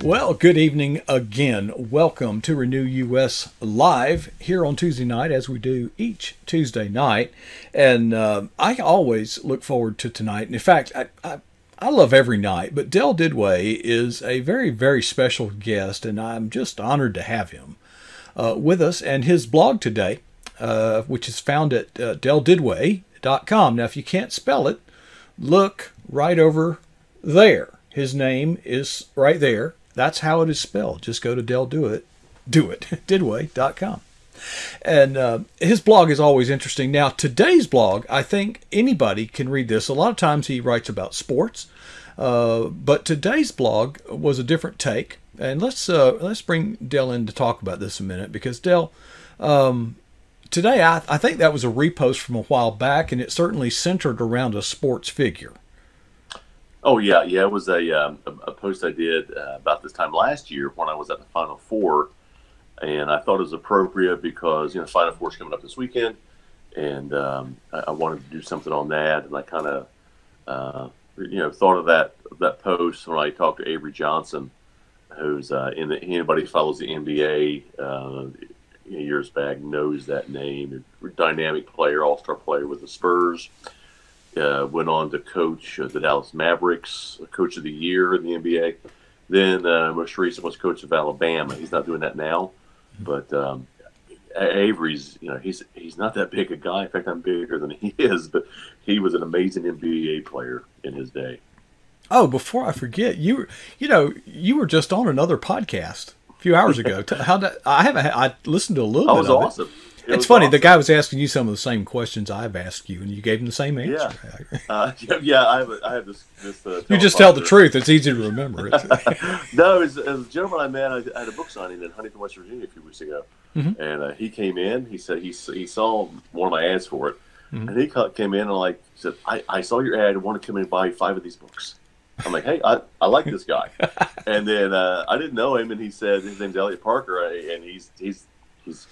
Well, good evening again. Welcome to Renew US Live here on Tuesday night, as we do each Tuesday night. And I always look forward to tonight. And in fact, I love every night, but Dell Didway is a very, very special guest, and I'm just honored to have him with us. And his blog today, which is found at delldidway.com. Now, if you can't spell it, look right over there. His name is right there. That's how it is spelled. Just go to Didway.com. And his blog is always interesting. Now, today's blog, I think anybody can read this. A lot of times he writes about sports, but today's blog was a different take. And let's bring Dell in to talk about this a minute, because Dell, today I think that was a repost from a while back, and it certainly centered around a sports figure. Oh yeah. It was a post I did about this time last year when I was at the Final Four, and I thought it was appropriate because Final Four is coming up this weekend, and I wanted to do something on that, and I kind of thought of that post when I talked to Avery Johnson, who's anybody who follows the NBA years back knows that name. A dynamic player, all-star player with the Spurs. Went on to coach the Dallas Mavericks, Coach of the Year in the NBA. Then most recent was coach of Alabama. He's not doing that now, but Avery's, he's not that big a guy. In fact, I'm bigger than he is, but he was an amazing NBA player in his day. Oh, before I forget, you were just on another podcast a few hours ago. I listened to a little bit of it. That was awesome. It's funny. Awesome. The guy was asking you some of the same questions I've asked you, and you gave him the same answer. Yeah. I have this. You just tell the truth. It's easy to remember. No, it was a gentleman I met. I had a book signing in Huntington, West Virginia, a few weeks ago, and he came in. He said he saw one of my ads for it, and he came in and said, "I saw your ad and want to come in and buy 5 of these books." I'm like, "Hey, I like this guy," and then I didn't know him, and he said his name's Elliot Parker, and he's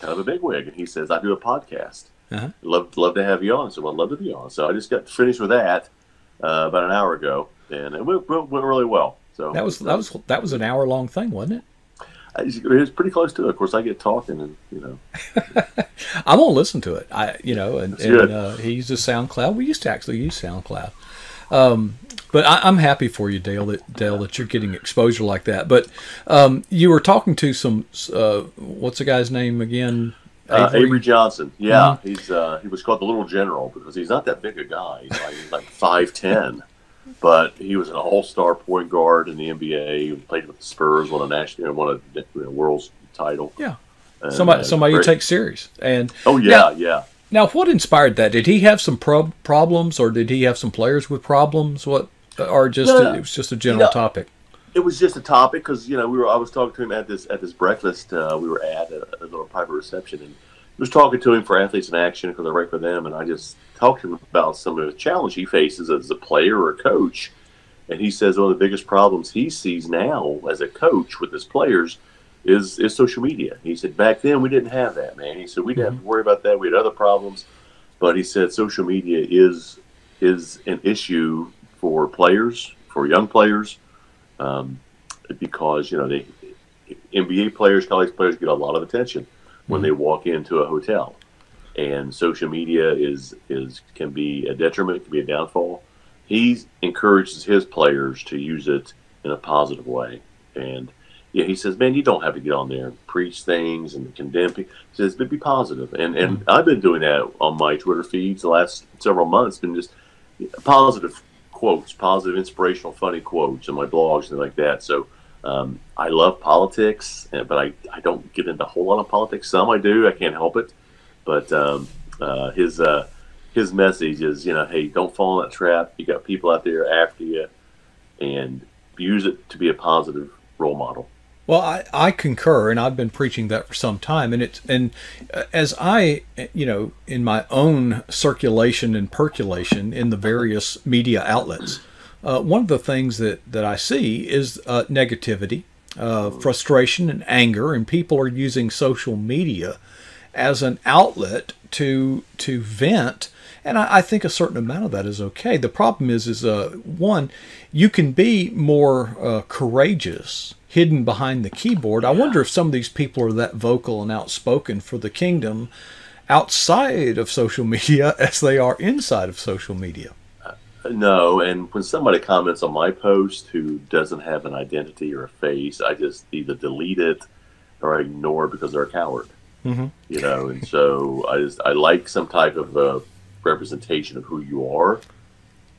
kind of a bigwig, and he says, "I do a podcast. Love to have you on." So I'd love to be on. So I just got finished with that about an hour ago, and it went really well. So that was an hour-long thing, wasn't it? It was pretty close to it. Of course, I get talking, and I won't listen to it. And he uses SoundCloud. We used to actually use SoundCloud. But I'm happy for you, Dale, that you're getting exposure like that. But you were talking to some, what's the guy's name again? Avery Johnson. Yeah, he was called the Little General because he's not that big a guy. He's like 5'10", but he was an all-star point guard in the NBA. He played with the Spurs, won a world's title. Yeah, and, somebody you take serious. And yeah. Now, what inspired that? Did he have some problems, or did he have some players with problems? It was just a general topic? It was just a topic because I was talking to him at this breakfast we were at a little private reception, and I was talking to him for Athletes in Action because I write for them, and I just talked to him about some of the challenge he faces as a player or a coach, and he says one of the biggest problems he sees now as a coach with his players is social media. He said back then we didn't have that, man. He said we didn't have to worry about that. We had other problems, but he said social media is an issue for players, for young players, because the NBA players, college players get a lot of attention when they walk into a hotel, and social media can be a detriment, can be a downfall. He encourages his players to use it in a positive way, and he says, man, you don't have to get on there and preach things and condemn people. He says, but be positive. And I've been doing that on my Twitter feeds the last several months, been just positive quotes, positive, inspirational, funny quotes on my blogs and like that. So I love politics, but I don't get into a whole lot of politics. Some I do. I can't help it. But his message is, hey, don't fall in that trap. You got people out there after you, and use it to be a positive role model. Well, I concur, and I've been preaching that for some time. And as I, in my own circulation and percolation in the various media outlets, one of the things that I see is negativity, frustration, and anger, and people are using social media as an outlet to vent And I think a certain amount of that is okay. The problem is one, you can be more courageous hidden behind the keyboard. I wonder if some of these people are that vocal and outspoken for the kingdom outside of social media as they are inside of social media. No, and when somebody comments on my post who doesn't have an identity or a face, I just either delete it or I ignore it because they're a coward. Mm-hmm. You know, and so I like some type of representation of who you are,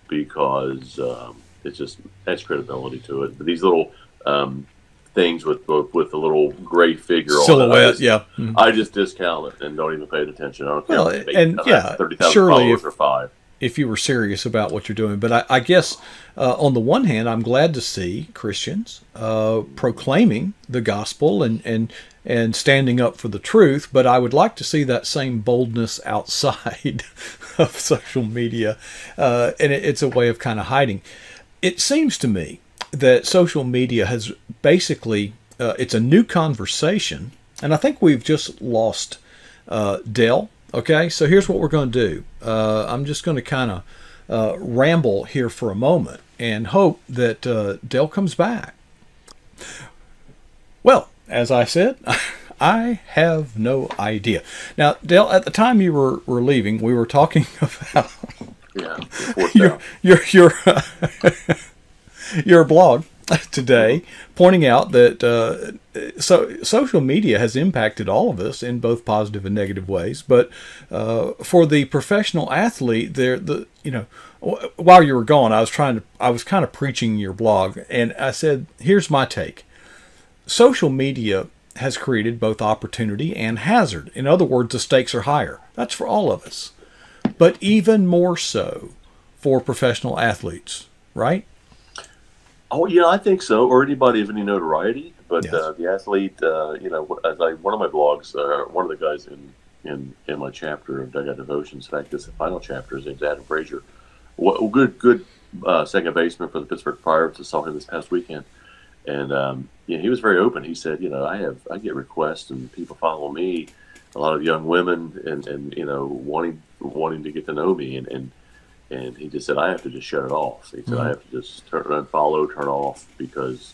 because it just adds credibility to it. But these little things with the little gray figure silhouette, on it, I just discount it and don't even pay attention. I don't care. Well, and 30,000 surely followers or 5. If you were serious about what you're doing. But I guess on the one hand, I'm glad to see Christians proclaiming the gospel and standing up for the truth, but I would like to see that same boldness outside of social media, and it's a way of kind of hiding. It seems to me that social media has basically, it's a new conversation, and I think we've just lost Dell. Okay, so here's what we're going to do. I'm just going to kind of ramble here for a moment and hope that Dell comes back. Well, as I said, I have no idea. Now, Dell, at the time you were leaving, we were talking about your blog today, pointing out that social media has impacted all of us in both positive and negative ways. But for the professional athlete, while you were gone, I was kind of preaching your blog, and I said, here's my take. Social media has created both opportunity and hazard. In other words, the stakes are higher. That's for all of us, but even more so for professional athletes, right? Oh yeah, I think so. Or anybody of any notoriety, but yes. The athlete, as one of my blogs, one of the guys in my chapter of Dugout Devotions, in fact, this is the final chapter. His name's Adam Frazier. Good second baseman for the Pittsburgh Pirates. I saw him this past weekend, and he was very open. He said, I get requests and people follow me, a lot of young women, and wanting to get to know me, and he just said, I have to just shut it off. He said, I have to just unfollow, turn off, because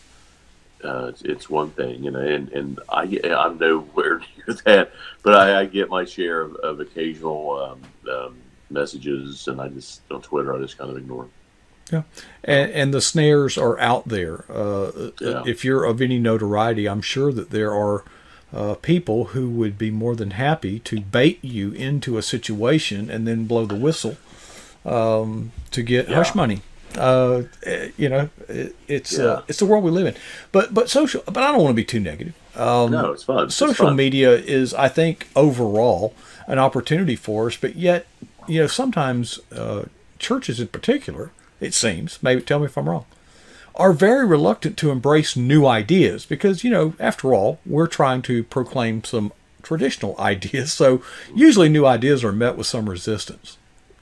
it's one thing, and I'm nowhere near that, but I get my share of occasional messages, and I just, on Twitter, I just kind of ignore them. Yeah, and the snares are out there. If you're of any notoriety, I'm sure that there are people who would be more than happy to bait you into a situation and then blow the whistle to get hush money. It's the world we live in. But I don't want to be too negative. No, it's fun. Social media is, I think, overall an opportunity for us. But yet, sometimes churches in particular, it seems, maybe tell me if I'm wrong, are very reluctant to embrace new ideas because, after all, we're trying to proclaim some traditional ideas. So usually new ideas are met with some resistance.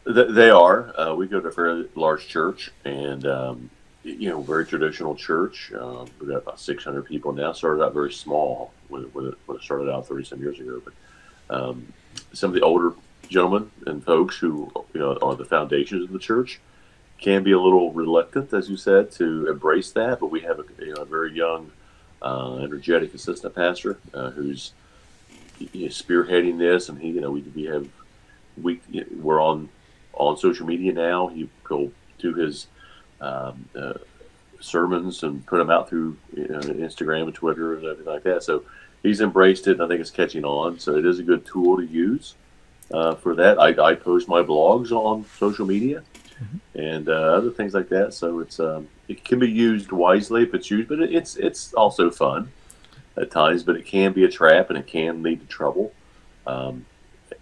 They are. We go to a very large church, and very traditional church. We've got about 600 people now. Started out very small when it started out 30 some years ago. But some of the older gentlemen and folks who are the foundations of the church can be a little reluctant, as you said, to embrace that. But we have a very young, energetic assistant pastor who's spearheading this, and we're on social media now. He'll do his sermons and put them out through Instagram and Twitter and everything like that. So he's embraced it, and I think it's catching on. So it is a good tool to use for that. I post my blogs on social media and other things like that. So it can be used wisely if it's used, but it's also fun at times. But it can be a trap, and it can lead to trouble.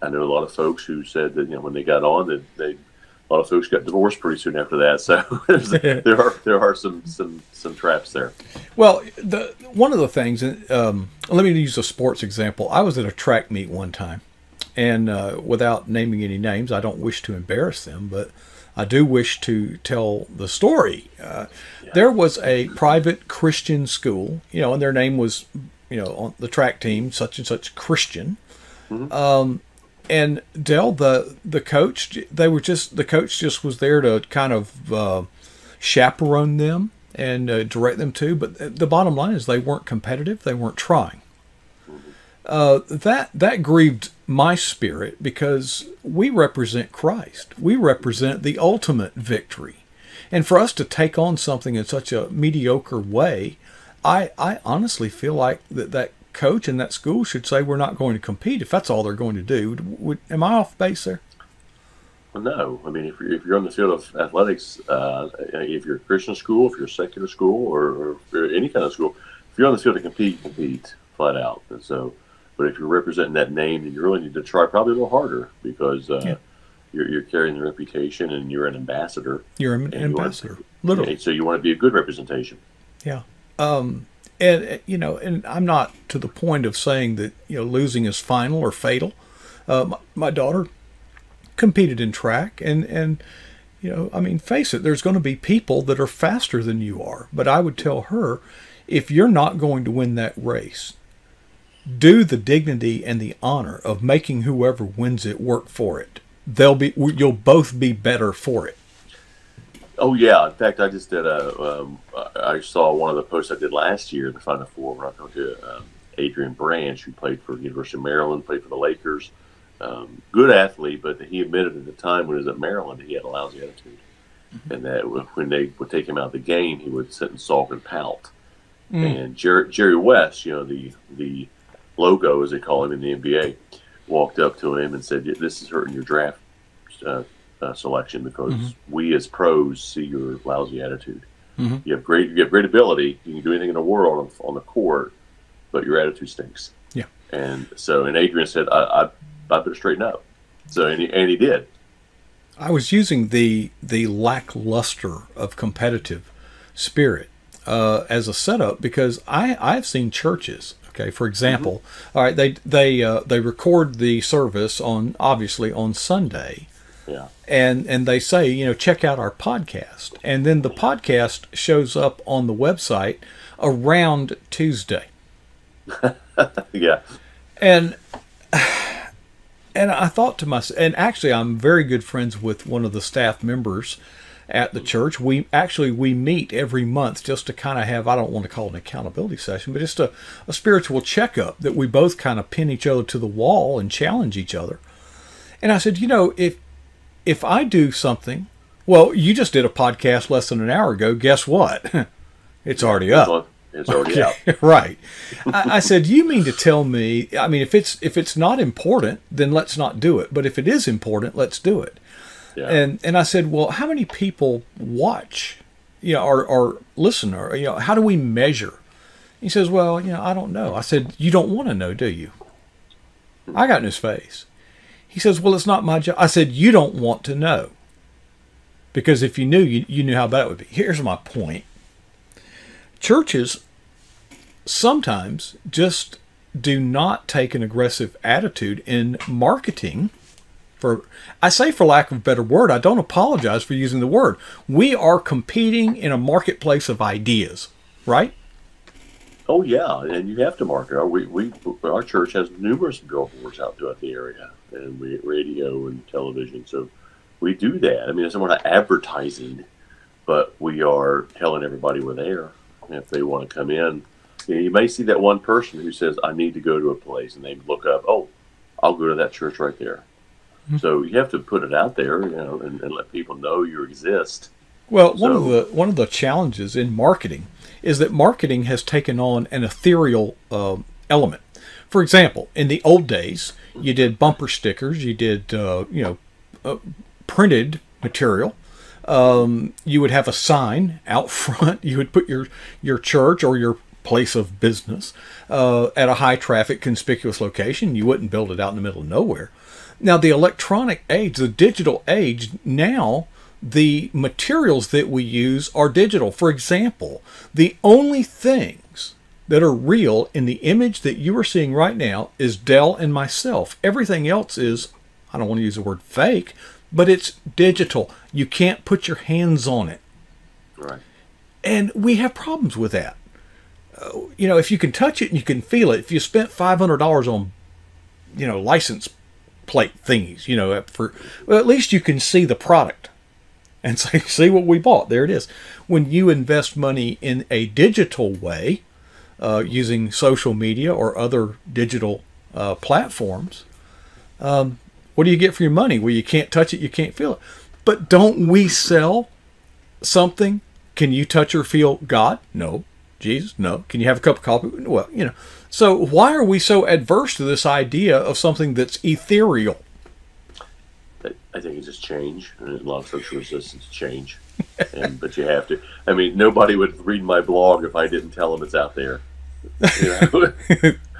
I know a lot of folks who said that when they got on, that a lot of folks got divorced pretty soon after that. So there are some traps there. Well, one of the things, let me use a sports example. I was at a track meet one time, and without naming any names, I don't wish to embarrass them, but I do wish to tell the story. There was a private Christian school, and their name was, on the track team, such and such Christian. And Dell, the coach, the coach just was there to kind of chaperone them and direct them to. But the bottom line is they weren't competitive. They weren't trying. That grieved my spirit because we represent Christ. We represent the ultimate victory. And for us to take on something in such a mediocre way, I honestly feel like that coach and that school should say we're not going to compete if that's all they're going to do. Am I off base there? Well, no. I mean, if you're on the field of athletics, if you're a Christian school, if you're a secular school, or any kind of school, if you're on the field to compete flat out. And so, but if you're representing that name, then you really need to try probably a little harder because you're carrying the reputation and you're an ambassador. You're an ambassador, literally. So you want to be a good representation. Yeah. And I'm not to the point of saying that, losing is final or fatal. My daughter competed in track and face it, there's going to be people that are faster than you are. But I would tell her, if you're not going to win that race, do the dignity and the honor of making whoever wins it work for it. You'll both be better for it. Oh yeah! In fact, I just did I saw one of the posts I did last year in the Final Four when I talked to Adrian Branch, who played for the University of Maryland, played for the Lakers. Good athlete, but he admitted at the time when he was at Maryland he had a lousy attitude, and that when they would take him out of the game, he would sit and sulk and pout. And Jerry West, the logo as they call him in the NBA, walked up to him and said, "This is hurting your draft selection because we as pros see your lousy attitude. You have great ability. You can do anything in the world on the court, but your attitude stinks." Yeah. And Adrian said, "I better straighten up." So and he did. I was using the lackluster of competitive spirit as a setup because I've seen churches. Okay, for example, all right, they record the service obviously on Sunday. Yeah. And they say, check out our podcast. And then the podcast shows up on the website around Tuesday. Yeah. And I thought to myself, and actually I'm very good friends with one of the staff members at the church. We meet every month just to kind of have, I don't want to call it an accountability session, but just a spiritual checkup that we both kind of pin each other to the wall and challenge each other. And I said, if I do something, well, you just did a podcast less than an hour ago. Guess what? It's already up. It's already out. Right. I said, you mean to tell me, I mean, if it's not important, then let's not do it. But if it is important, let's do it. Yeah. And I said, well, how many people watch, or listen, or, how do we measure? He says, well, I don't know. I said, you don't want to know, do you? I got in his face. He says, well, it's not my job. I said, you don't want to know. Because if you knew, you knew how bad it would be. Here's my point. Churches sometimes just do not take an aggressive attitude in marketing. I say for lack of a better word, I don't apologize for using the word. We are competing in a marketplace of ideas, right? Oh yeah, and you have to market. Our church has numerous billboards out throughout the area, and radio and television. So we do that. I mean, we're not advertising, but we are telling everybody we're there. And if they want to come in, you may see that one person who says, "I need to go to a place," and they look up, "Oh, I'll go to that church right there." Mm-hmm. So you have to put it out there, and let people know you exist. Well, one of the challenges in marketing is that marketing has taken on an ethereal element. For example, in the old days, you did bumper stickers, you did printed material. You would have a sign out front. You would put your church or your place of business at a high traffic, conspicuous location. You wouldn't build it out in the middle of nowhere. Now, the electronic age, the digital age, now the materials that we use are digital. For example, the only things that are real in the image that you are seeing right now is Dell and myself. Everything else is, I don't want to use the word fake, but it's digital. You can't put your hands on it. Right. And we have problems with that. If you can touch it and you can feel it, if you spent $500 on, license plate thingies, well, at least you can see the product and say, see what we bought. There it is. When you invest money in a digital way, using social media or other digital platforms, what do you get for your money? Well, you can't touch it, you can't feel it. But don't we sell something? Can you touch or feel God? No. Jesus? No. Can you have a cup of coffee? Well, So why are we so adverse to this idea of something that's ethereal? I think it's just change. And a lot of social resistance to change. But you have to. I mean, nobody would read my blog if I didn't tell them it's out there.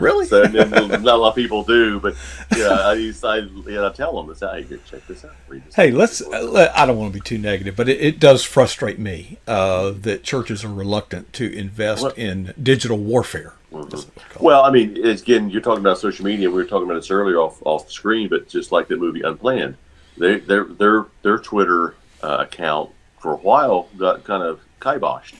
Really? So not a lot of people do, but I tell them it's out. Hey, check this out. Read this. Hey, I don't want to be too negative, but it does frustrate me that churches are reluctant to invest in digital warfare. Mm-hmm. Well, I mean, again, you're talking about social media. We were talking about this earlier off the screen, but just like the movie Unplanned, their Twitter account for a while got kind of kiboshed.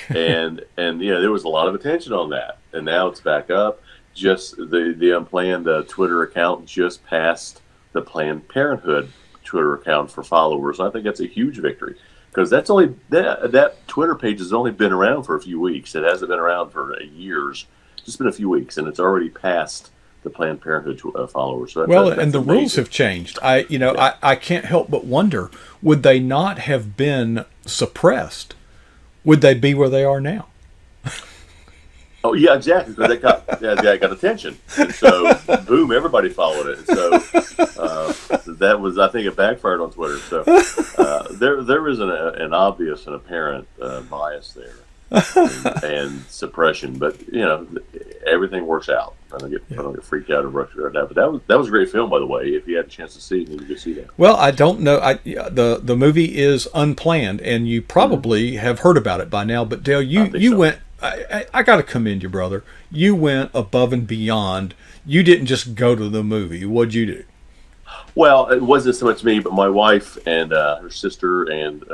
and there was a lot of attention on that, and now it's back up. Just the Unplanned Twitter account just passed the Planned Parenthood Twitter account for followers. I think that's a huge victory, because that's only that Twitter page has only been around for a few weeks. It hasn't been around for years. It's just been a few weeks, and it's already passed the Planned Parenthood followers. So and the rules have changed. I can't help but wonder, would they not have been suppressed? Would they be where they are now? Oh yeah, exactly. Because they got attention, and so boom, everybody followed it. So that was, I think, it backfired on Twitter. So there is an obvious and apparent bias there and suppression, but everything works out. I don't get freaked out or rushed right now. But that was a great film, by the way. If you had a chance to see it, you could see that. Well, I don't know. The movie is Unplanned, and you probably have heard about it by now. But Dale, you went. I got to commend you, brother. You went above and beyond. You didn't just go to the movie. What'd you do? Well, it wasn't so much me, but my wife and her sister, and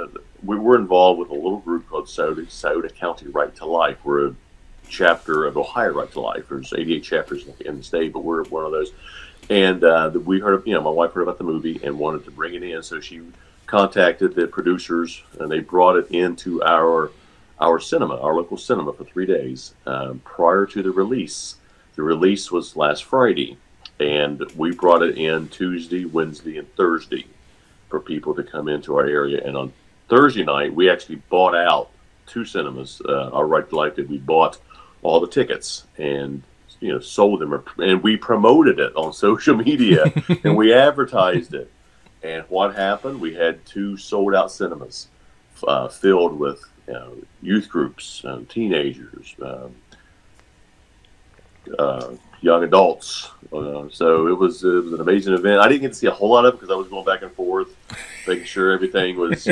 we were involved with a little group called Sauda County Right to Life. We're a chapter of Ohio Right to Life. There's 88 chapters in the state, but we're one of those. And we heard, my wife heard about the movie and wanted to bring it in, so she contacted the producers, and they brought it into our cinema, our local cinema, for 3 days prior to the release. The release was last Friday, and we brought it in Tuesday, Wednesday, and Thursday for people to come into our area. And on Thursday night, we actually bought out 2 cinemas. Our Right to Life did. We bought all the tickets and sold them, and we promoted it on social media and we advertised it. And what happened? We had 2 sold out cinemas filled with youth groups, teenagers, young adults. So it was an amazing event. I didn't get to see a whole lot of it because I was going back and forth, making sure everything was,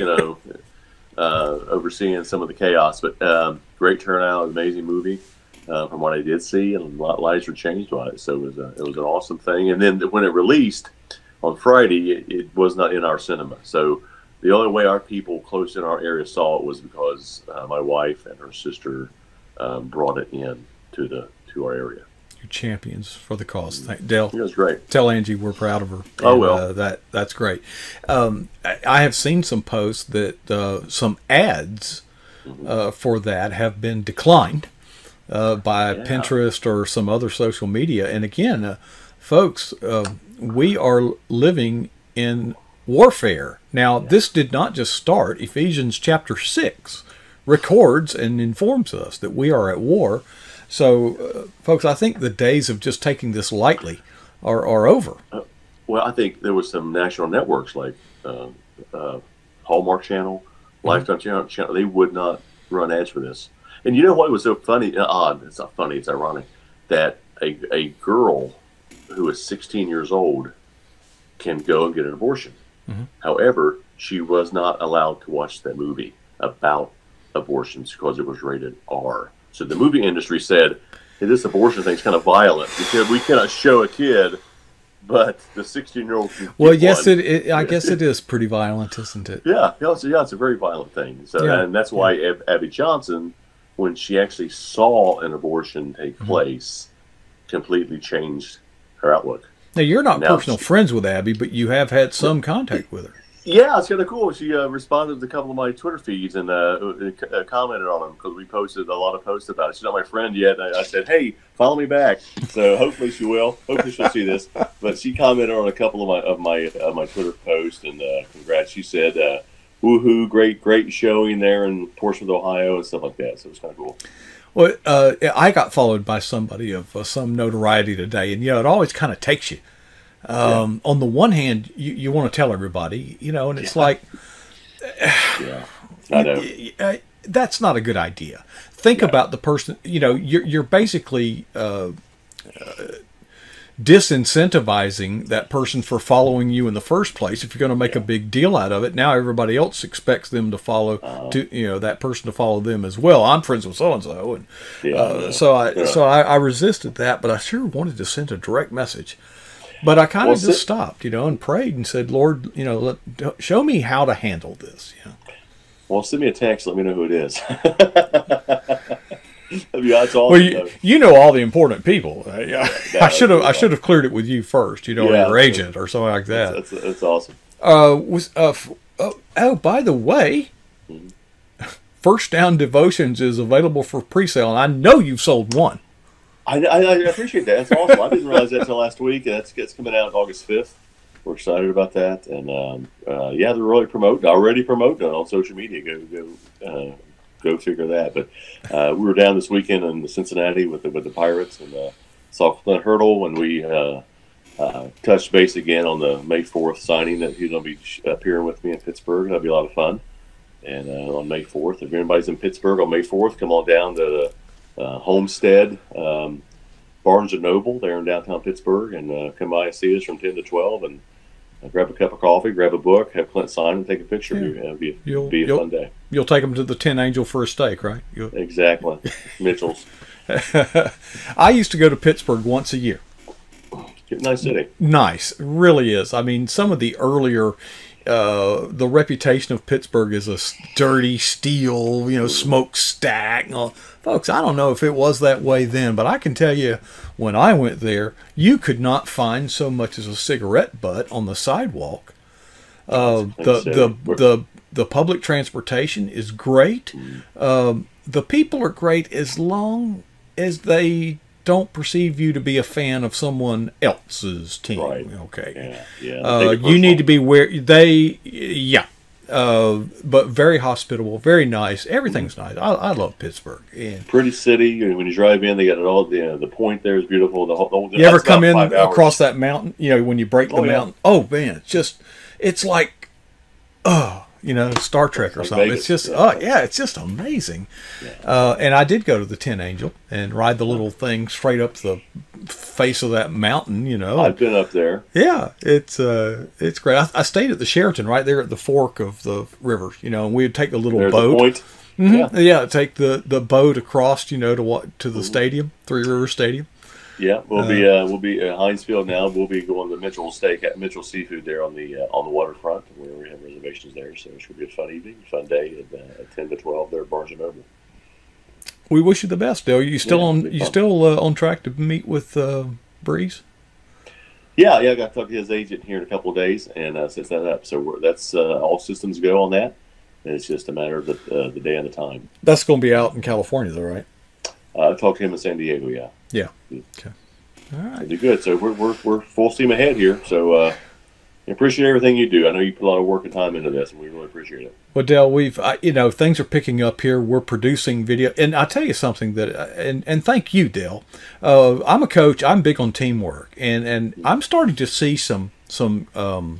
overseeing some of the chaos. But great turnout, amazing movie from what I did see, and a lot of lives were changed by it. So it was an awesome thing. And then when it released on Friday, it was not in our cinema. So the only way our people close in our area saw it was because my wife and her sister brought it in to our area. You're champions for the cause. Dale, it was great. Tell Angie we're proud of her. Oh, well. That's great. I have seen some posts that some ads for that have been declined by Pinterest or some other social media. And again, folks, we are living in warfare. Now, this did not just start. Ephesians chapter 6 records and informs us that we are at war. So, folks, I think the days of just taking this lightly are over. Well, I think there was some national networks like Hallmark Channel, Lifetime Channel. They would not run ads for this. And you know what was so funny? Odd. It's not funny. It's ironic that a girl who is 16 years old can go and get an abortion. Mm-hmm. However, she was not allowed to watch that movie about abortions because it was rated R. So the movie industry said, hey, this abortion thing's kind of violent because we cannot show a kid, but the 16-year-old can Well, yes, I guess it is pretty violent, isn't it? Yeah, it's a very violent thing. So, and that's why Abby Johnson, when she actually saw an abortion take place, completely changed her outlook. Now, you're not Now, personal friends with Abby, but you have had some contact with her. yeah, it's kind of cool. She responded to a couple of my Twitter feeds and commented on them because we posted a lot of posts about it. She's not my friend yet. I said, hey, follow me back. So hopefully she will. Hopefully she'll see this. But she commented on a couple of my Twitter posts and congrats. She said, woohoo, great showing there in Portsmouth, Ohio and stuff like that. So it was kind of cool. Well, I got followed by somebody of some notoriety today, and it always kind of takes you. On the one hand, you want to tell everybody, and it's like, yeah, I know. That's not a good idea. Think about the person. You're basically disincentivizing that person for following you in the first place. If you're going to make a big deal out of it, now everybody else expects them to follow, that person to follow them as well. I'm friends with so and so, and so I resisted that, but I sure wanted to send a direct message. But I kind of just stopped, and prayed and said, Lord, show me how to handle this. Well, send me a text. Let me know who it is. That's awesome. Well, you know all the important people. I should have cleared it with you first, or your agent or something like that. That's awesome. By the way, First Down Devotions is available for pre-sale, and I know you've sold one. I appreciate that. That's awesome. I didn't realize that until last week. It's coming out August 5th. We're excited about that, and they're really already promoting it on social media. Go figure that. But we were down this weekend in Cincinnati with the Pirates and saw Clint Hurdle, and we touched base again on the May 4th signing that he's going to be appearing with me in Pittsburgh. That'll be a lot of fun. And on May 4th, if anybody's in Pittsburgh on May 4th, come on down to the Homestead Barnes & Noble there in downtown Pittsburgh, and come by and see us from 10 to 12 and grab a cup of coffee, grab a book, have Clint sign, and take a picture of you. It'll be a fun day. You'll take them to the Tin Angel for a steak, right? Exactly. Mitchell's. I used to go to Pittsburgh once a year. Nice city. Nice. It really is. I mean, some of the earlier... the reputation of Pittsburgh is a dirty steel, smokestack. Folks, I don't know if it was that way then, but I can tell you when I went there, you could not find so much as a cigarette butt on the sidewalk. The public transportation is great. The people are great as long as they don't perceive you to be a fan of someone else's team. Right. Okay. Yeah. You need to be where but very hospitable, very nice. Everything's nice. I love Pittsburgh. And pretty city. When you drive in, they got it all. The point there is beautiful. You ever come in across that mountain? When you break the mountain. Oh man, it's like, Star Trek or something. Vegas. It's just, it's just amazing. Yeah. And I did go to the Tin Angel and ride the little thing straight up the face of that mountain. I've been up there. Yeah, it's great. I stayed at the Sheraton right there at the fork of the river. And we would take the little boat. The point. Mm-hmm. Yeah, take the boat across. To the stadium, Three River Stadium. Yeah, we'll be at Heinz Field now. We'll be going to Mitchell Steak at Mitchell Seafood there on the waterfront, where we have reservations there. So it should be a fun evening, fun day at 10 to 12 there at Barnes & Noble. We wish you the best, Dale. You still on track to meet with Breeze? Yeah. I got to talk to his agent here in a couple of days and set that up. So that's all systems go on that. And it's just a matter of the day and the time. That's going to be out in California, though, right? I talked to him in San Diego. Yeah. Yeah. Okay. All right. It'll be good. So we're full steam ahead here. So I appreciate everything you do. I know you put a lot of work and time into this, and we really appreciate it. Well, Dale, things are picking up here. We're producing video, and I'll tell you something that, and thank you, Dale. I'm a coach. I'm big on teamwork, and I'm starting to see some. That's the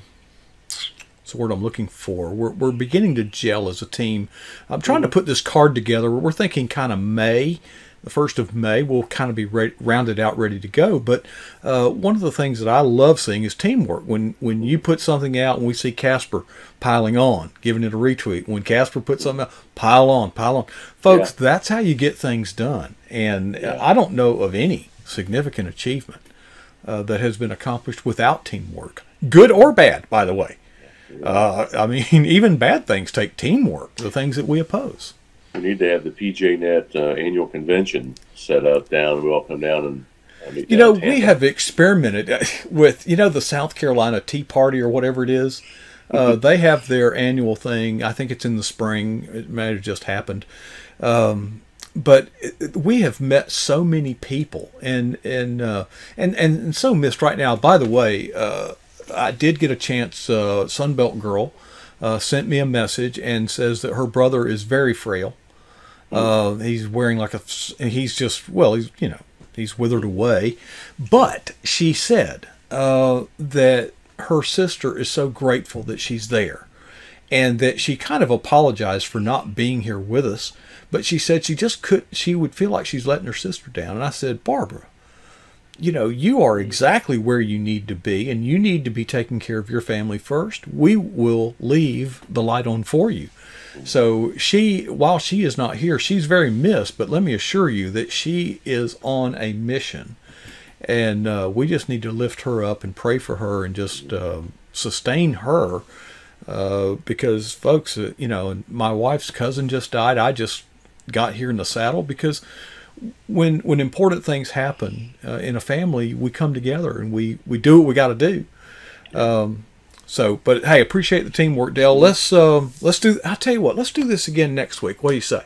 word I'm looking for. We're beginning to gel as a team. I'm trying to put this card together. We're thinking kind of May. The 1st of May, we'll kind of be rounded out, ready to go. But one of the things that I love seeing is teamwork. When you put something out and we see Casper piling on, giving it a retweet. When Casper puts something out, pile on. Folks, that's how you get things done. And I don't know of any significant achievement that has been accomplished without teamwork. Good or bad, by the way. Even bad things take teamwork, the things that we oppose. We need to have the PJNET annual convention set up down. We all come down and meet You down know, in we Tampa. have experimented with, the South Carolina Tea Party or whatever it is. They have their annual thing. I think it's in the spring. It may have just happened. But we have met so many people and so missed right now. By the way, I did get a chance. Sunbelt Girl sent me a message and says that her brother is very frail. He's wearing he's just, well, he's withered away. But she said that her sister is so grateful that she's there, and that she kind of apologized for not being here with us. But she said she would feel like she's letting her sister down. And I said, Barbara, you are exactly where you need to be, and you need to be taking care of your family first. We will leave the light on for you. So while she is not here, she's very missed, but let me assure you that she is on a mission. And we just need to lift her up and pray for her and just sustain her. Because folks, my wife's cousin just died. I just got here in the saddle because when important things happen in a family, we come together and we do what we got to do. But hey, appreciate the teamwork, Dale. Let's do. I'll tell you what. Let's do this again next week. What do you say?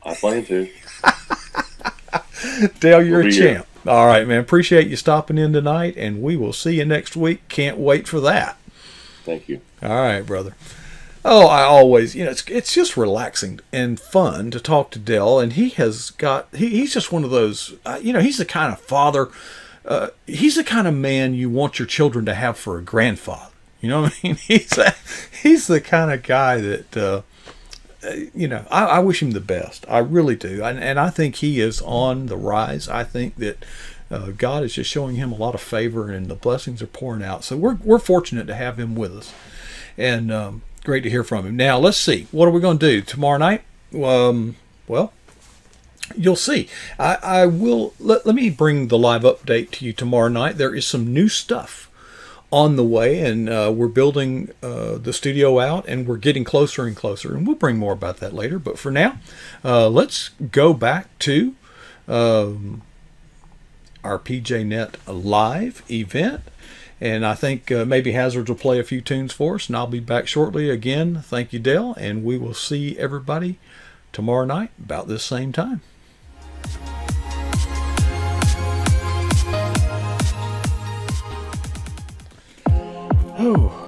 I plan to. Dale, you're We'll a be champ. All right, man. Appreciate you stopping in tonight, and we will see you next week. Can't wait for that. Thank you. All right, brother. Oh, I always, it's just relaxing and fun to talk to Dell, and he's just one of those, he's the kind of father, he's the kind of man you want your children to have for a grandfather. You know what I mean? He's the kind of guy that, I wish him the best. I really do. And I think he is on the rise. I think that God is just showing him a lot of favor, and the blessings are pouring out. So we're fortunate to have him with us. And great to hear from him. Now, let's see. What are we going to do tomorrow night? Well, you'll see. I will. Let me bring the live update to you tomorrow night. There is some new stuff on the way, and we're building the studio out, and we're getting closer and closer. And we'll bring more about that later. But for now, let's go back to our PJNET live event. And I think maybe Hazards will play a few tunes for us, and I'll be back shortly. Again, thank you, Dale, and we will see everybody tomorrow night about this same time. Oh.